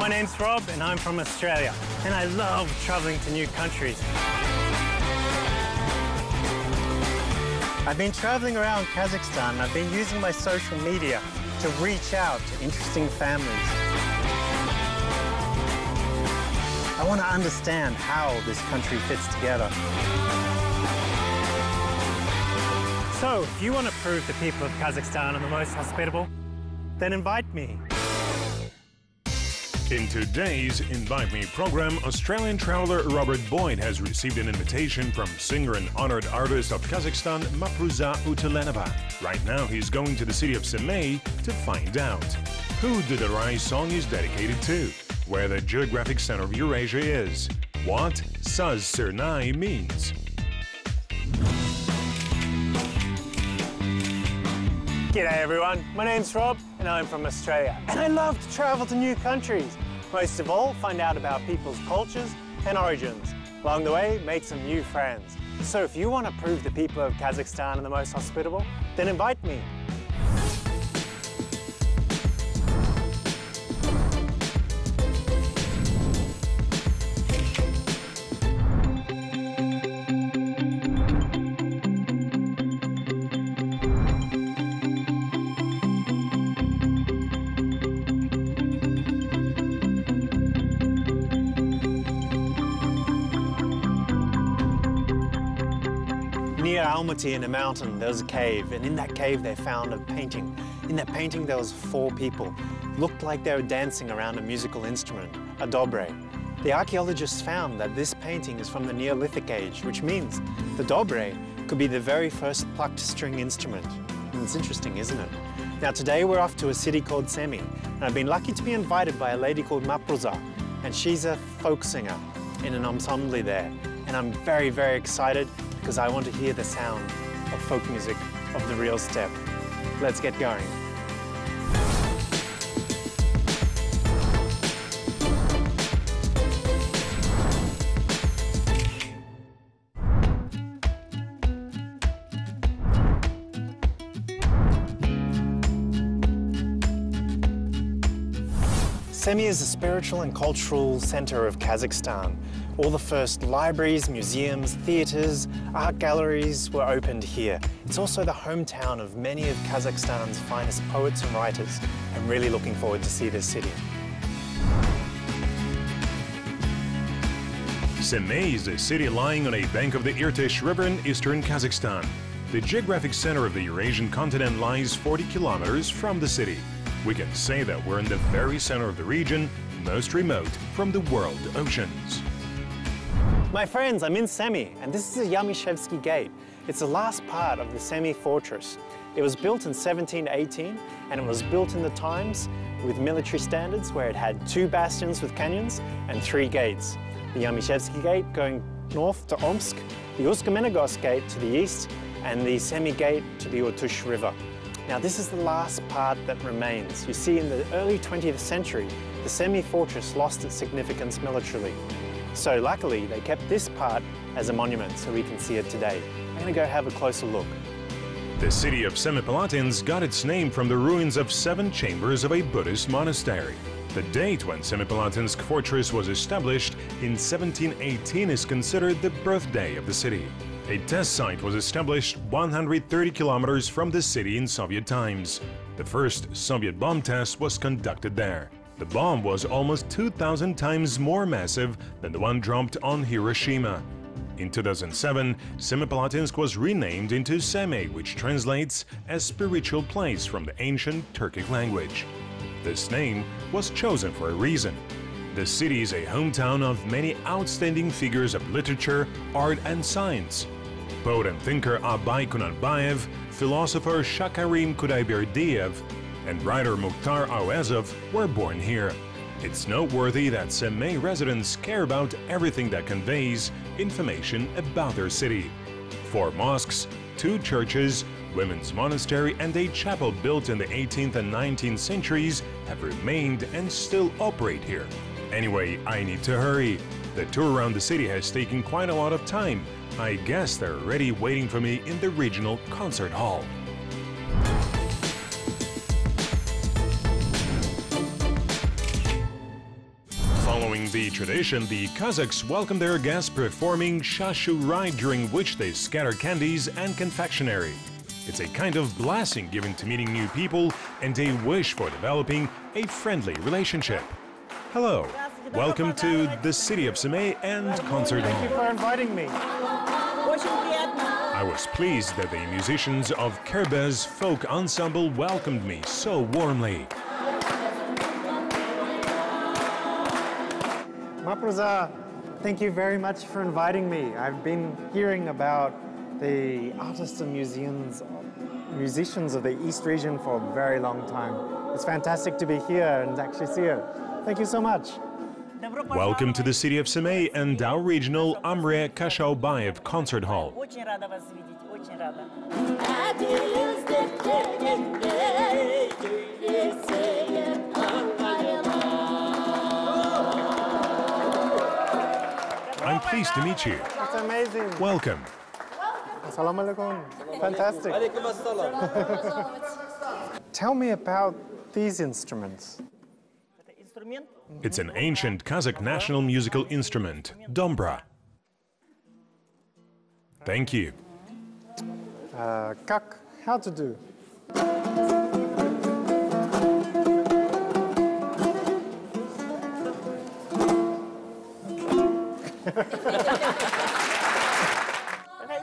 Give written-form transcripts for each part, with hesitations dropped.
My name's Rob and I'm from Australia, and I love traveling to new countries. I've been traveling around Kazakhstan and I've been using my social media to reach out to interesting families. I want to understand how this country fits together. So, if you want to prove the people of Kazakhstan are the most hospitable, then invite me. In today's Invite Me program, Australian traveler Robert Boyd has received an invitation from singer and honored artist of Kazakhstan, Mapruza Utelenova. Right now, he's going to the city of Semey to find out who Dudarai song is dedicated to, where the geographic center of Eurasia is, what Saz Sernai means. G'day everyone, my name's Rob and I'm from Australia, and I love to travel to new countries. Most of all, find out about people's cultures and origins. Along the way, make some new friends. So if you want to prove the people of Kazakhstan are the most hospitable, then invite me. Near Almaty in a mountain, there was a cave, and in that cave they found a painting. In that painting there was 4 people. Looked like they were dancing around a musical instrument, a dobre. The archaeologists found that this painting is from the Neolithic age, which means the dobre could be the very first plucked string instrument. And it's interesting, isn't it? Now today we're off to a city called Semey, and I've been lucky to be invited by a lady called Mapruza, and she's a folk singer in an ensemble there. And I'm very, very excited because I want to hear the sound of folk music of the real steppe. Let's get going. Semey is the spiritual and cultural center of Kazakhstan. All the first libraries, museums, theatres, art galleries were opened here. It's also the hometown of many of Kazakhstan's finest poets and writers. I'm really looking forward to see this city. Semey is a city lying on a bank of the Irtysh River in eastern Kazakhstan. The geographic center of the Eurasian continent lies 40 kilometers from the city. We can say that we're in the very center of the region, most remote from the world oceans. My friends, I'm in Semey, and this is the Yamishevsky Gate. It's the last part of the Semey fortress. It was built in 1718, and it was built in the times with military standards, where it had 2 bastions with canyons and 3 gates. The Yamishevsky Gate going north to Omsk, the Uskamenogorsk Gate to the east, and the Semey Gate to the Irtysh River. Now this is the last part that remains. You see, in the early 20th century, the Semey fortress lost its significance militarily. So luckily, they kept this part as a monument so we can see it today. I'm going to go have a closer look. The city of Semipalatinsk got its name from the ruins of 7 chambers of a Buddhist monastery. The date when Semipalatinsk fortress was established in 1718 is considered the birthday of the city. A test site was established 130 kilometers from the city in Soviet times. The first Soviet bomb test was conducted there. The bomb was almost 2,000 times more massive than the one dropped on Hiroshima. In 2007, Semipalatinsk was renamed into Semey, which translates as spiritual place from the ancient Turkic language. This name was chosen for a reason. The city is a hometown of many outstanding figures of literature, art and science. Poet and thinker Abay Kunanbayev, philosopher Shakarim Kudaiberdiyev, and writer Mukhtar Awezov were born here. It's noteworthy that Semey residents care about everything that conveys information about their city. 4 mosques, 2 churches, women's monastery and a chapel built in the 18th and 19th centuries have remained and still operate here. Anyway, I need to hurry. The tour around the city has taken quite a lot of time. I guess they're already waiting for me in the regional concert hall. Continuing the tradition, the Kazakhs welcome their guests performing Shashurai, during which they scatter candies and confectionery. It's a kind of blessing given to meeting new people and a wish for developing a friendly relationship. Hello, welcome to the city of Semey and concert hall. Thank you for inviting me. I was pleased that the musicians of Kerbez folk ensemble welcomed me so warmly. Mapruza, thank you very much for inviting me. I've been hearing about the artists and musicians of the East region for a very long time. It's fantastic to be here and actually see it. Thank you so much. Welcome to the city of Semey and our regional Amre Kashaobayev concert hall. Очень рада вас видеть, очень рада. I'm pleased to meet you. It's amazing. Welcome. Assalamu alaikum. Fantastic. Tell me about these instruments. Это инструмент. It's an ancient Kazakh national musical instrument, dombra. Thank you. Как? How to do?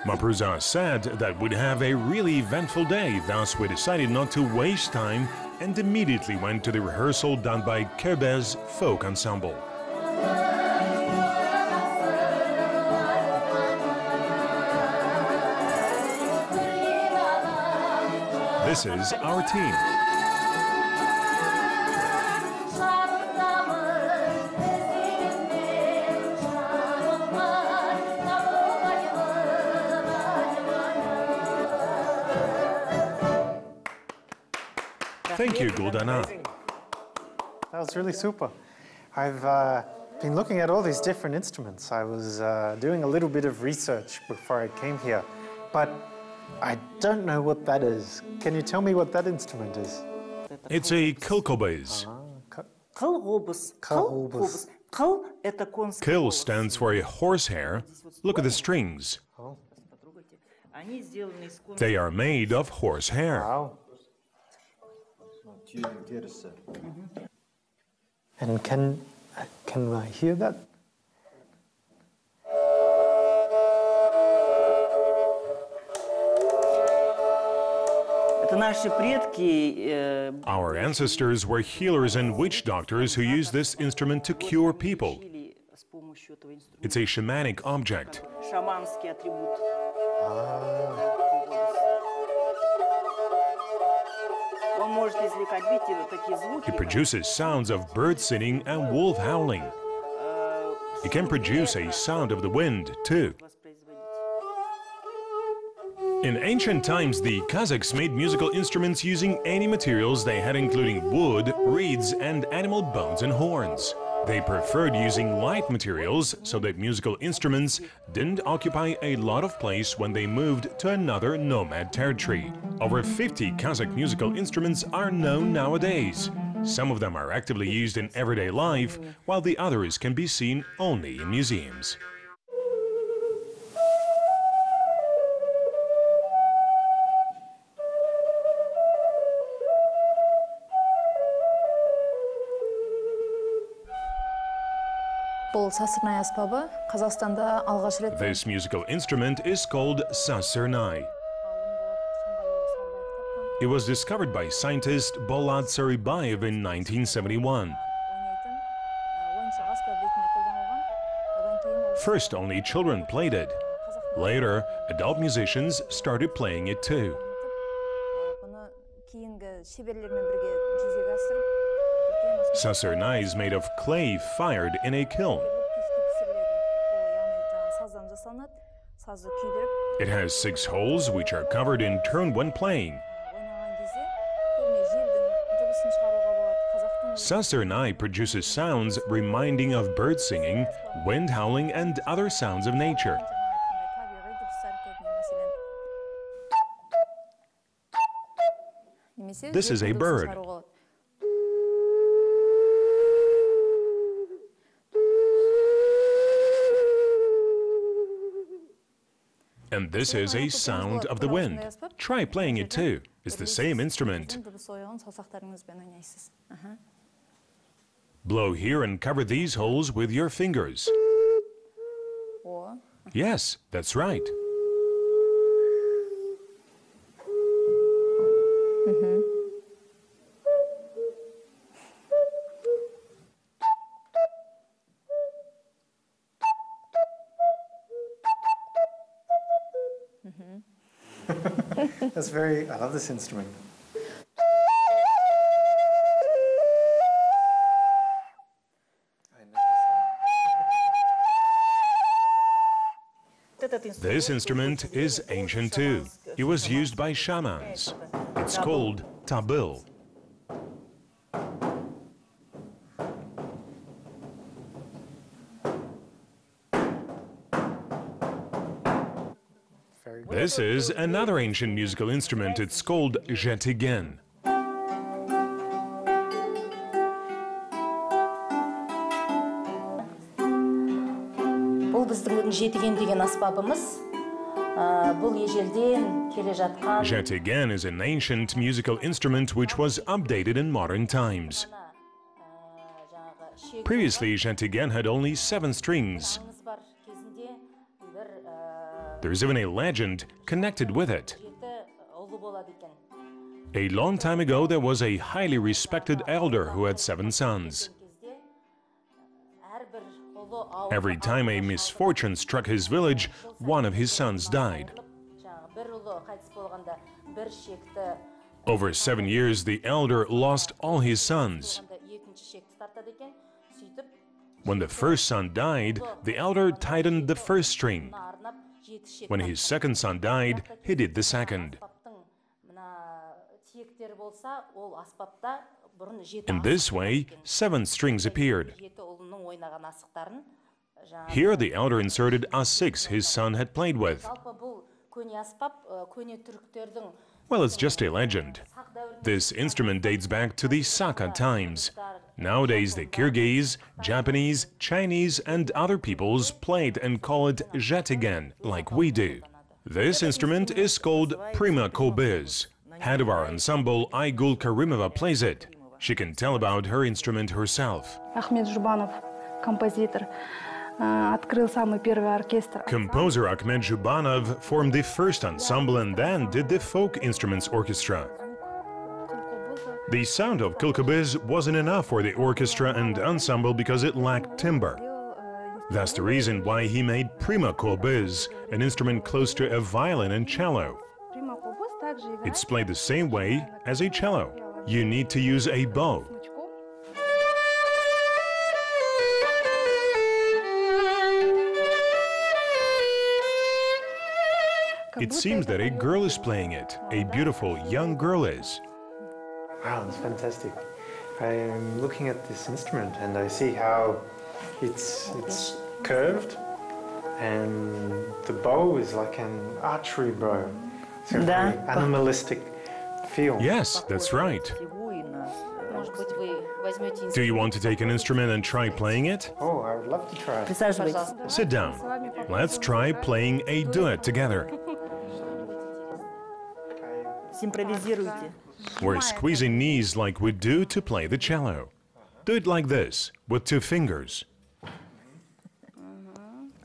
Mapruza said that we'd have a really eventful day, thus we decided not to waste time and immediately went to the rehearsal done by Kerbez Folk Ensemble. This is our team. Thank you, Dudarai. That was really super. I've been looking at all these different instruments. I was doing a little bit of research before I came here, but I don't know what that is. Can you tell me what that instrument is? It's a kilkobez. Кылгобыз. Кылгобыз. Кыл – это конский Kil голос. stands for a horsehair. Look at the strings. Потрогайте. Они сделаны из конского. They are made of horsehair. Wow. And can I hear that? Это наши предки. Our ancestors were healers and witch doctors who used this instrument to cure people. Жили с помощью этого инструмента. It's a shamanic object. Шаманский атрибут. Он может извлекать, видите, вот такие звуки. It produces sounds of bird singing and wolf howling. It can produce a sound of the wind, too. In ancient times, the Kazakhs made musical instruments using any materials they had, including wood, reeds, and animal bones and horns. They preferred using light materials so that musical instruments didn't occupy a lot of place when they moved to another nomad territory. Over 50 Kazakh musical instruments are known nowadays. Some of them are actively used in everyday life, while the others can be seen only in museums. Бұл сасырнай аспабы Қазақстанда алғаш рет This musical instrument is called sasernai. It was discovered by scientist Bolad Saribayev in 1971. First, only children played it. Later, adult musicians started playing it too. Бұны кейінгі шеберлермен бірге жүзеге асырып Sasernai is made of clay fired in a kiln. саздан жасалынады, сазды күйдіріп It has 6 holes which are covered in turn when playing. ойнаған кезде көбіне желдің дыбысын шығаруға болады. Қазақтың Sasernai produces sounds reminding of bird singing, wind howling, and other sounds of nature. табиғи дыбыстар көп, мәселен. Немесе This is a желдің дыбысын bird. шығаруға болады. And this is a sound of the wind. Try playing it too. It's the same instrument. Blow here and cover these holes with your fingers. Yes, that's right. That's very, I love this instrument. This instrument is ancient too. It was used by shamans. It's called tabil. This is another ancient musical instrument. It's called jetigen. Бұл біздің жетіген деген аспабымыз. Бұл ежелден келе жатқан. Jetigen is an ancient musical instrument which was updated in modern times. Previously, jetigen had only 7 strings. There's even a legend connected with it. A long time ago, there was a highly respected elder who had 7 sons. Every time a misfortune struck his village, one of his sons died. Over 7 years, the elder lost all his sons. When the first son died, the elder tightened the first string. When his second son died, he did the second. In this way, 7 strings appeared. Here the elder inserted a 6 his son had played with. Well, it's just a legend. This instrument dates back to the Saka times. Nowadays, the Kyrgyz, Japanese, Chinese, and other peoples play it and call it jetigen, like we do. This instrument is called prima kobiz. Head of our ensemble, Aygul Karimova, plays it. She can tell about her instrument herself. Composer Ahmed Zhubanov formed the first ensemble and then did the folk instruments orchestra. The sound of kilkobiz wasn't enough for the orchestra and ensemble because it lacked timbre. That's the reason why he made prima kobiz, an instrument close to a violin and cello. It's played the same way as a cello. You need to use a bow. It seems that a girl is playing it. A beautiful young girl is. Wow, that's fantastic. I'm looking at this instrument and I see how it's curved and the bow is like an archery bow. It's got a very animalistic feel. Yes, that's right. Do you want to take an instrument and try playing it? Oh, I would love to try. Sit down. Let's try playing a duet together. We're squeezing knees like we do to play the cello. Do it like this, with 2 fingers.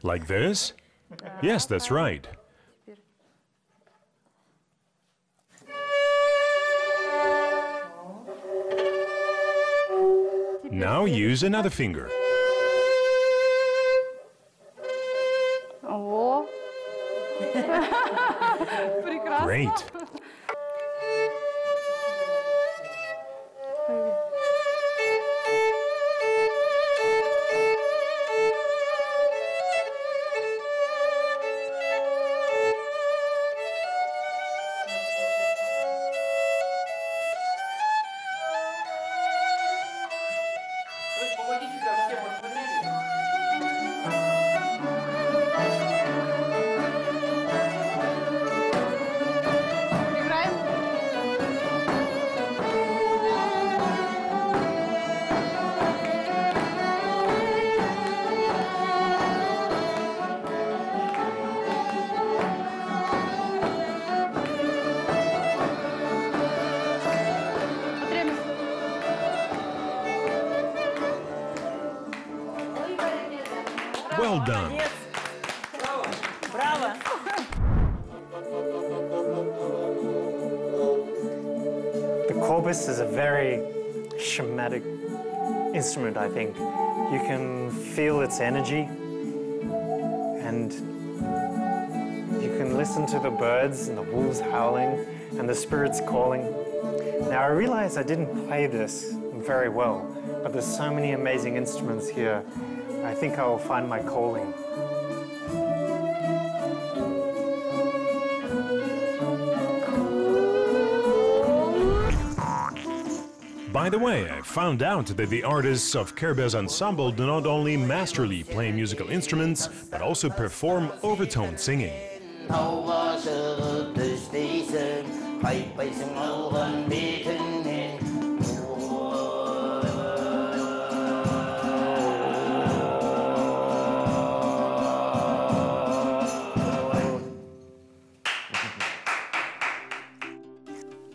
Like this? Yes, that's right. Now use another finger. Great. Well done. Браво! The korbis is a very shamanic instrument, I think. You can feel its energy and you can listen to the birds and the wolves howling and the spirits calling. Now I realize I didn't play this very well, but there's so many amazing instruments here. I think I will find my calling. By the way, I found out that the artists of Kerbez Ensemble do not only masterly play musical instruments, but also perform overtone singing.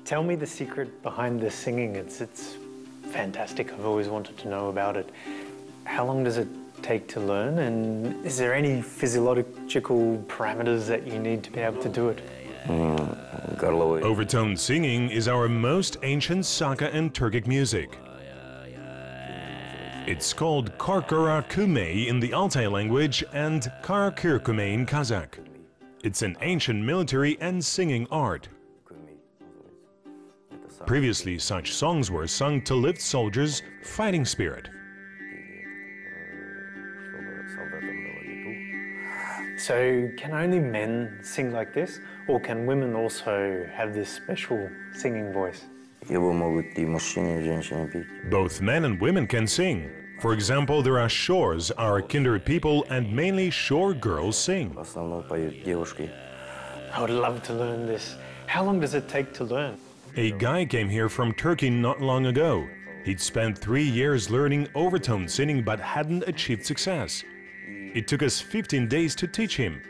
Tell me the secret behind this singing. It's fantastic. I've always wanted to know about it. How long does it take to learn, and is there any physiological parameters that you need to be able to do it? Overtone singing is our most ancient Saka and Turkic music. It's called Karkarakume in the Altai language and Karakirkume in Kazakh. It's an ancient military and singing art. Previously, such songs were sung to lift soldiers' fighting spirit. So can only men sing like this, or can women also have this special singing voice? Both men and women can sing. For example, there are Shores, our kindred people, and mainly Shore girls sing. I would love to learn this. How long does it take to learn? A guy came here from Turkey not long ago. He'd spent 3 years learning overtone singing but hadn't achieved success. It took us 15 days to teach him.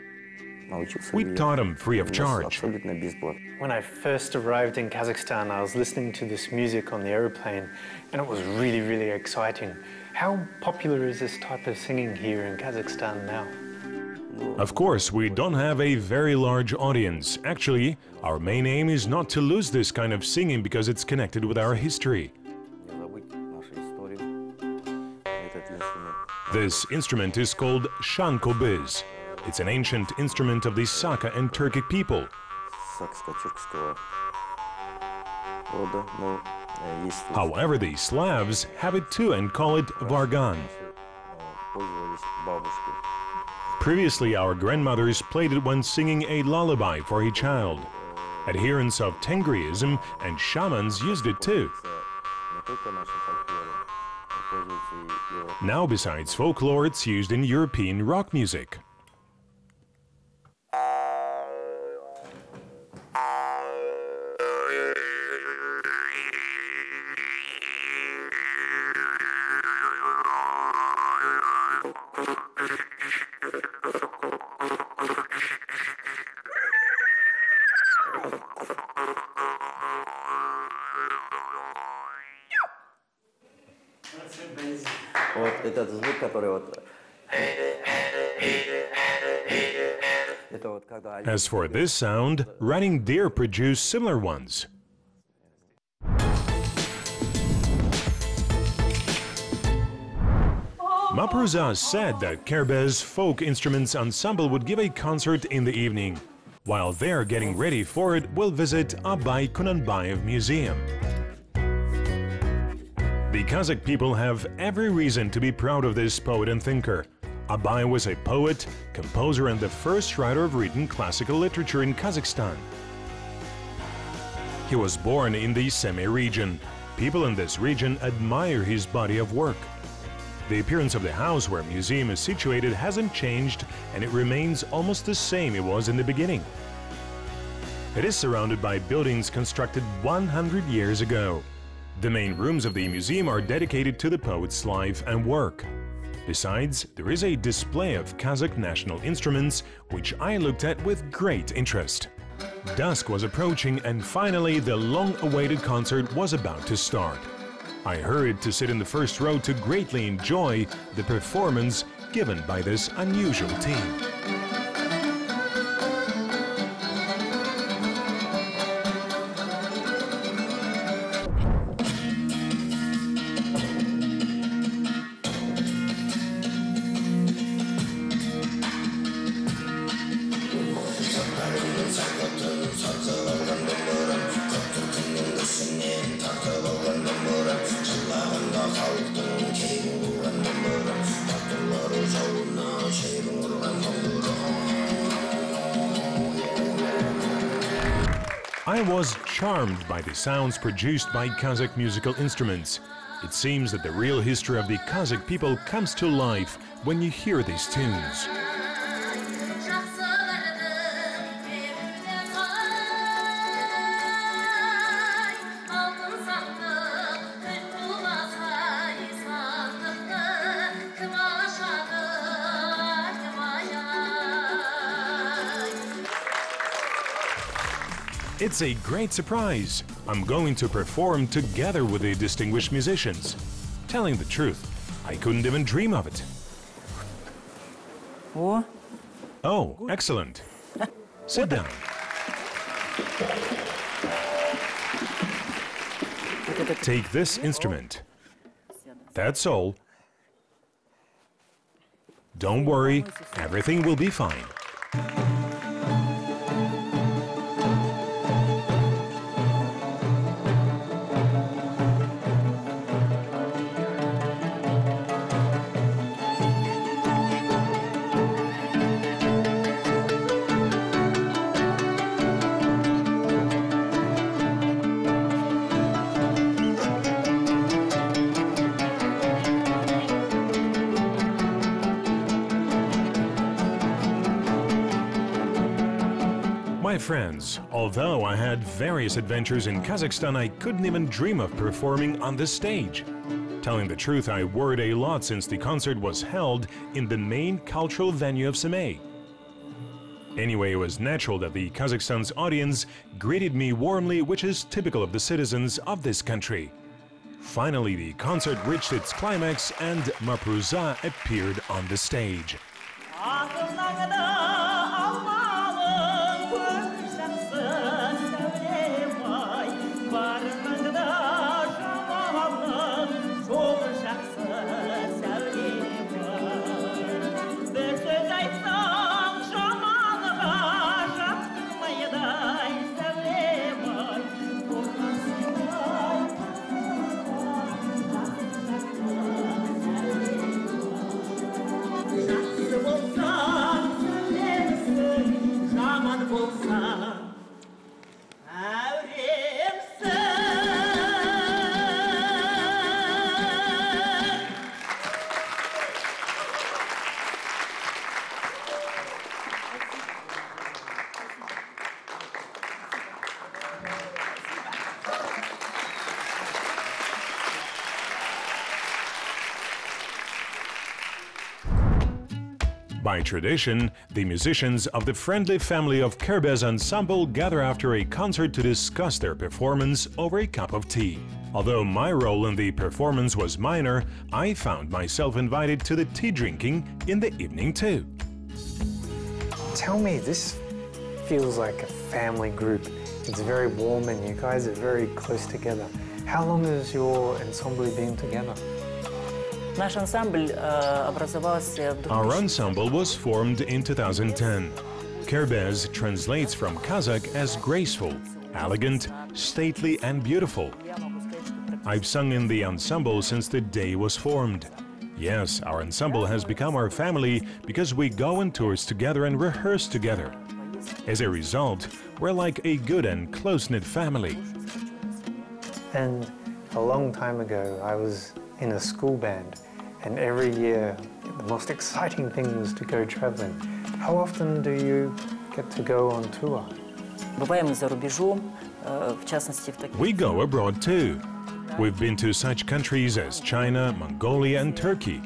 We taught him free of charge. When I first arrived in Kazakhstan, I was listening to this music on the aeroplane, and it was really, really exciting. How popular is this type of singing here in Kazakhstan now? Of course, we don't have a very large audience. Actually, our main aim is not to lose this kind of singing because it's connected with our history. This instrument is called shankobiz. It's an ancient instrument of the Saka and Turkic people. However, the Slavs have it too and call it vargan. Previously, our grandmothers played it when singing a lullaby for a child. Adherents of Tengriism and shamans used it too. Now, besides folklore, it's used in European rock music. As for this sound, running deer produce similar ones. Mapruza said that Kerbez Folk Instruments Ensemble would give a concert in the evening. While they're getting ready for it, we'll visit Abay Kunanbayev Museum. The Kazakh people have every reason to be proud of this poet and thinker. Abay was a poet, composer, and the first writer of written classical literature in Kazakhstan. He was born in the Semi region. People in this region admire his body of work. The appearance of the house where the museum is situated hasn't changed, and it remains almost the same it was in the beginning. It is surrounded by buildings constructed 100 years ago. The main rooms of the museum are dedicated to the poet's life and work. Besides, there is a display of Kazakh national instruments, which I looked at with great interest. Dusk was approaching, and finally the long-awaited concert was about to start. I hurried to sit in the first row to greatly enjoy the performance given by this unusual team. I was charmed by the sounds produced by Kazakh musical instruments. It seems that the real history of the Kazakh people comes to life when you hear these tunes. It's a great surprise. I'm going to perform together with the distinguished musicians. Telling the truth, I couldn't even dream of it. Oh, excellent. Sit down. Take this instrument. That's all. Don't worry, everything will be fine. My friends, although I had various adventures in Kazakhstan, I couldn't even dream of performing on this stage. Telling the truth, I worried a lot since the concert was held in the main cultural venue of Semey. Anyway, it was natural that the Kazakhstan's audience greeted me warmly, which is typical of the citizens of this country. Finally, the concert reached its climax and Mapruza appeared on the stage. By tradition, the musicians of the friendly family of Kerbez ensemble gather after a concert to discuss their performance over a cup of tea. Although my role in the performance was minor, I found myself invited to the tea drinking in the evening too. Tell me, this feels like a family group. It's very warm and you guys are very close together. How long has your ensemble been together? Our ensemble was formed in 2010. Kerbez translates from Kazakh as graceful, elegant, stately and beautiful. I've sung in the ensemble since the day it was formed. Yes, our ensemble has become our family because we go on tours together and rehearse together. As a result, we're like a good and close-knit family. And a long time ago, I was in a school band, and every year the most exciting thing was to go traveling. How often do you get to go on tour? We go abroad too. We've been to such countries as China, Mongolia and Turkey.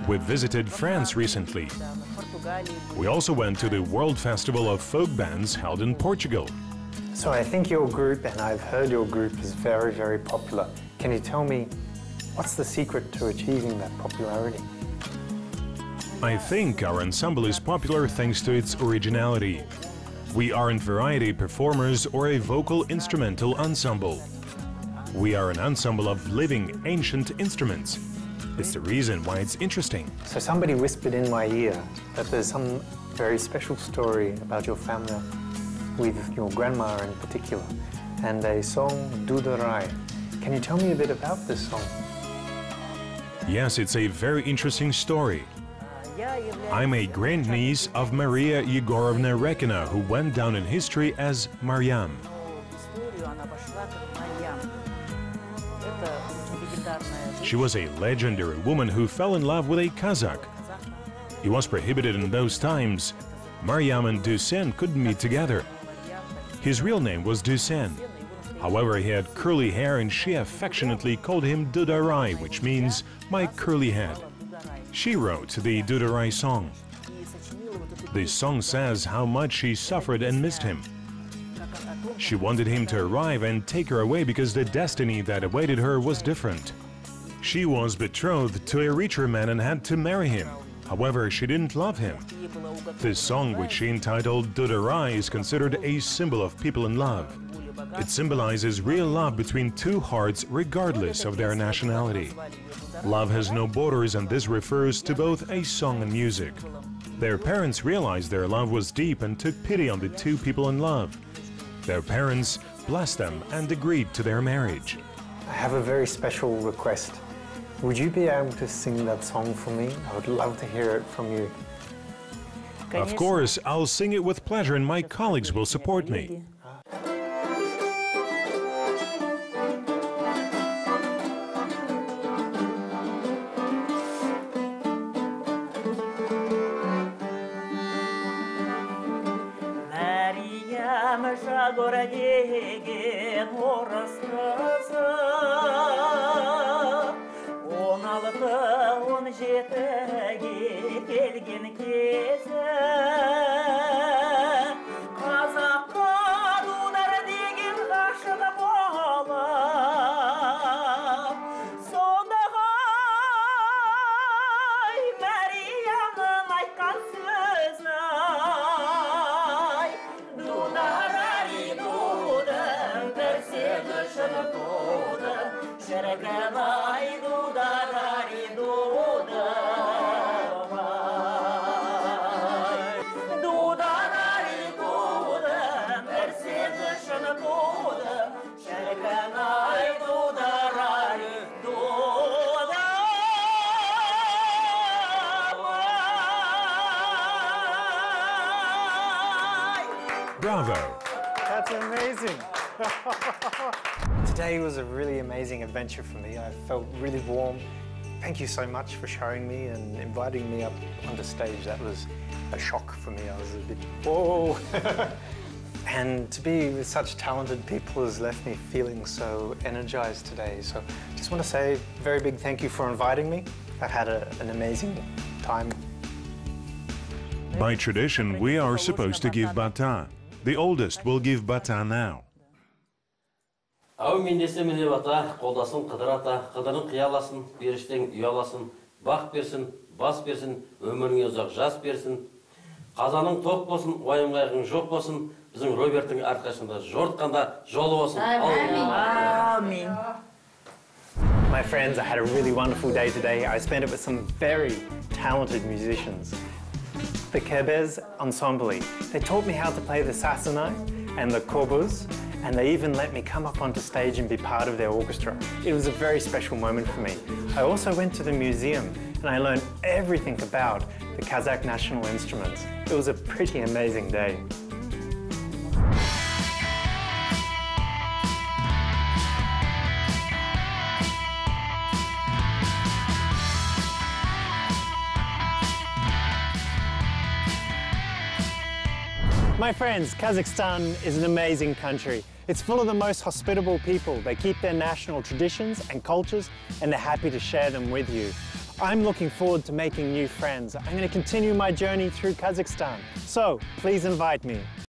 We've visited France recently. We also went to the World Festival of Folk Bands held in Portugal. So I think your group, and I've heard your group, is very, very popular. Can you tell me, what's the secret to achieving that popularity? I think our ensemble is popular thanks to its originality. We aren't variety performers or a vocal instrumental ensemble. We are an ensemble of living, ancient instruments. It's the reason why it's interesting. So somebody whispered in my ear that there's some very special story about your family, with your grandma in particular, and a song, Dudarai. Can you tell me a bit about this song? Yes, it's a very interesting story. I'm a grandniece of Maria Yegorovna Rekina, who went down in history as Maryam. She was a legendary woman who fell in love with a Kazakh. It was prohibited in those times. Maryam and Dusen couldn't meet together. His real name was Dusen. However, he had curly hair and she affectionately called him Dudarai, which means my curly head. She wrote the Dudarai song. This song says how much she suffered and missed him. She wanted him to arrive and take her away because the destiny that awaited her was different. She was betrothed to a richer man and had to marry him. However, she didn't love him. This song, which she entitled Dudarai, is considered a symbol of people in love. It symbolizes real love between two hearts regardless of their nationality. Love has no borders, and this refers to both a song and music. Their parents realized their love was deep and took pity on the two people in love. Their parents blessed them and agreed to their marriage. I have a very special request. Would you be able to sing that song for me? I would love to hear it from you. Of course, I'll sing it with pleasure and my colleagues will support me. Bravo! That's amazing! Today was a really amazing adventure for me. I felt really warm. Thank you so much for showing me and inviting me up onto stage. That was a shock for me. I was a bit, whoa! And to be with such talented people has left me feeling so energized today. So I just want to say a very big thank you for inviting me. I've had an amazing time. By tradition, we are supposed to give bata. The oldest will give bata now. Ау мен десем деп ата, қолдасын қыдыр ата, қыдырын қияласын, беріштен ұяласын, бақ берсін, бас берсін, өміріңе ұзақ жас берсін. Қазаның тоқ болсын, уайым қайғың жоқ болсын, біздің Роберттің әрқашында жортқанда жолы болсын. Амин. My friends, I had a really wonderful day today. I spent it with some very talented musicians. The Kerbez Ensemble. They taught me how to play the sasanai and the korbuz, and they even let me come up onto stage and be part of their orchestra. It was a very special moment for me. I also went to the museum and I learned everything about the Kazakh national instruments. It was a pretty amazing day. My friends, Kazakhstan is an amazing country. It's full of the most hospitable people. They keep their national traditions and cultures, and they're happy to share them with you. I'm looking forward to making new friends. I'm going to continue my journey through Kazakhstan. So please invite me.